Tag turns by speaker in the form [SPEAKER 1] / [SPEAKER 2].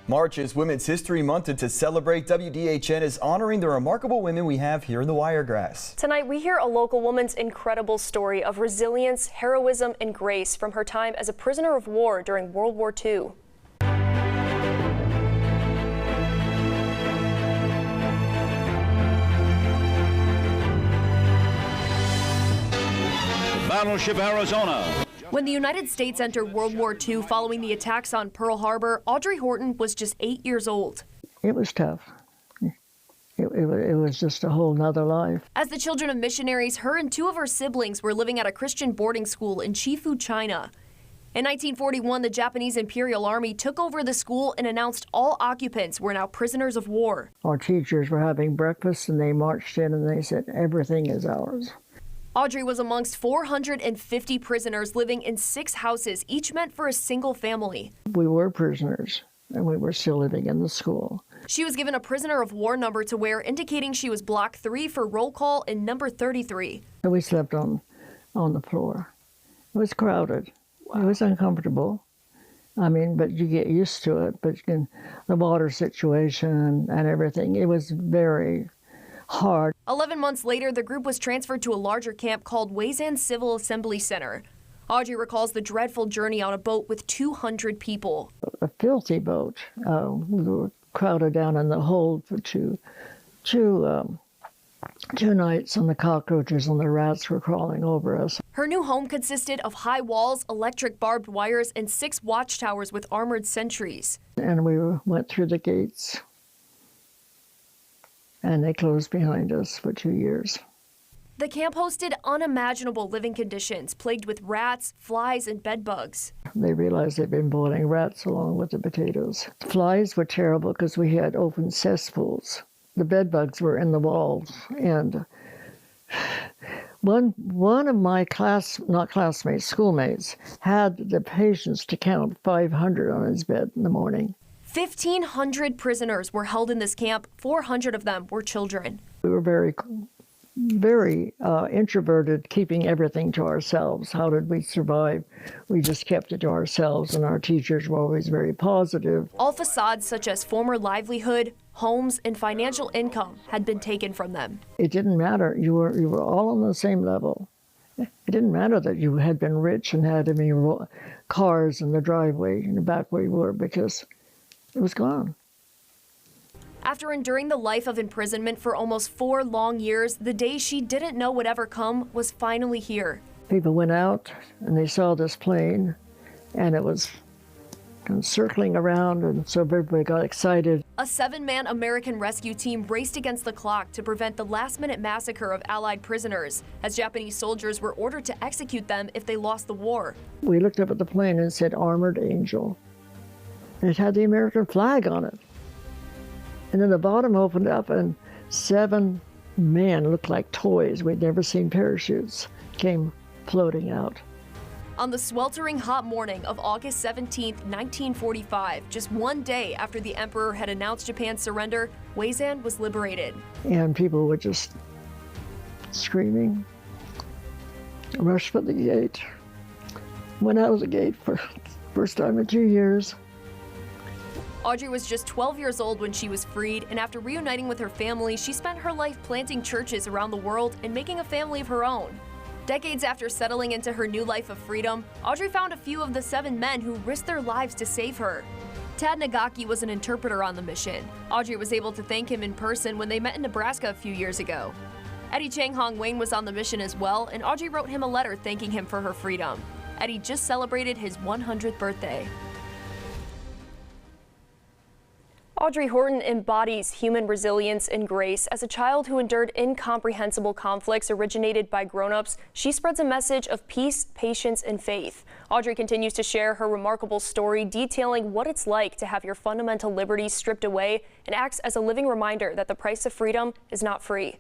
[SPEAKER 1] March is Women's History Month, and to celebrate, WDHN is honoring the remarkable women we have here in the Wiregrass.
[SPEAKER 2] Tonight, we hear a local woman's incredible story of resilience, heroism, and grace from her time as a prisoner of war during World War II.
[SPEAKER 3] Battleship Arizona.
[SPEAKER 2] When the United States entered World War II following the attacks on Pearl Harbor, Audrey Horton was just 8 years old.
[SPEAKER 4] It was tough. It was just a whole nother life.
[SPEAKER 2] As the children of missionaries, her and two of her siblings were living at a Christian boarding school in Chifu, China. In 1941, the Japanese Imperial Army took over the school and announced all occupants were now prisoners of war.
[SPEAKER 4] Our teachers were having breakfast and they marched in and they said, everything is ours.
[SPEAKER 2] Audrey was amongst 450 prisoners living in 6 houses, each meant for a single family.
[SPEAKER 4] We were prisoners, and we were still living in the school.
[SPEAKER 2] She was given a prisoner of war number to wear, indicating she was block 3 for roll call and number 33.
[SPEAKER 4] So we slept on the floor. It was crowded. Wow. It was uncomfortable. I mean, but you get used to it. But the water situation and everything, it was very hard.
[SPEAKER 2] 11 months later, the group was transferred to a larger camp called Weisan Civil Assembly Center. Audrey recalls the dreadful journey on a boat with 200 people.
[SPEAKER 4] A filthy boat. We were crowded down in the hold for two nights, and the cockroaches and the rats were crawling over us.
[SPEAKER 2] Her new home consisted of high walls, electric barbed wires, and 6 watchtowers with armored sentries.
[SPEAKER 4] And we went through the gates, and they closed behind us for 2 years.
[SPEAKER 2] The camp hosted unimaginable living conditions, plagued with rats, flies, and bed bugs.
[SPEAKER 4] They realized they'd been boiling rats along with the potatoes. Flies were terrible because we had open cesspools. The bed bugs were in the walls, and one of my schoolmates had the patience to count 500 on his bed in the morning.
[SPEAKER 2] 1,500 prisoners were held in this camp. 400 of them were children.
[SPEAKER 4] We were very introverted, keeping everything to ourselves. How did we survive? We just kept it to ourselves, and our teachers were always very positive.
[SPEAKER 2] All facades such as former livelihood, homes, and financial income had been taken from them.
[SPEAKER 4] It didn't matter. You were all on the same level. It didn't matter that you had been rich and had many cars in the driveway in the back where you were, because it was gone.
[SPEAKER 2] After enduring the life of imprisonment for almost 4 long years, the day she didn't know would ever come was finally here.
[SPEAKER 4] People went out and they saw this plane, and it was circling around, and so everybody got excited.
[SPEAKER 2] A 7-man American rescue team raced against the clock to prevent the last-minute massacre of Allied prisoners, as Japanese soldiers were ordered to execute them if they lost the war.
[SPEAKER 4] We looked up at the plane and said, Armored Angel. It had the American flag on it. And then the bottom opened up, and 7 men looked like toys. We'd never seen parachutes, came floating out.
[SPEAKER 2] On the sweltering hot morning of August 17, 1945, just 1 day after the emperor had announced Japan's surrender, Weisan was liberated.
[SPEAKER 4] And people were just screaming. Rushed for the gate. Went out of the gate for the first time in 2 years.
[SPEAKER 2] Audrey was just 12 years old when she was freed, and after reuniting with her family, she spent her life planting churches around the world and making a family of her own. Decades after settling into her new life of freedom, Audrey found a few of the 7 men who risked their lives to save her. Tad Nagaki was an interpreter on the mission. Audrey was able to thank him in person when they met in Nebraska a few years ago. Eddie Chang Hong Wayne was on the mission as well, and Audrey wrote him a letter thanking him for her freedom. Eddie just celebrated his 100th birthday. Audrey Horton embodies human resilience and grace. As a child who endured incomprehensible conflicts originated by grown-ups, she spreads a message of peace, patience, and faith. Audrey continues to share her remarkable story, detailing what it's like to have your fundamental liberties stripped away, and acts as a living reminder that the price of freedom is not free.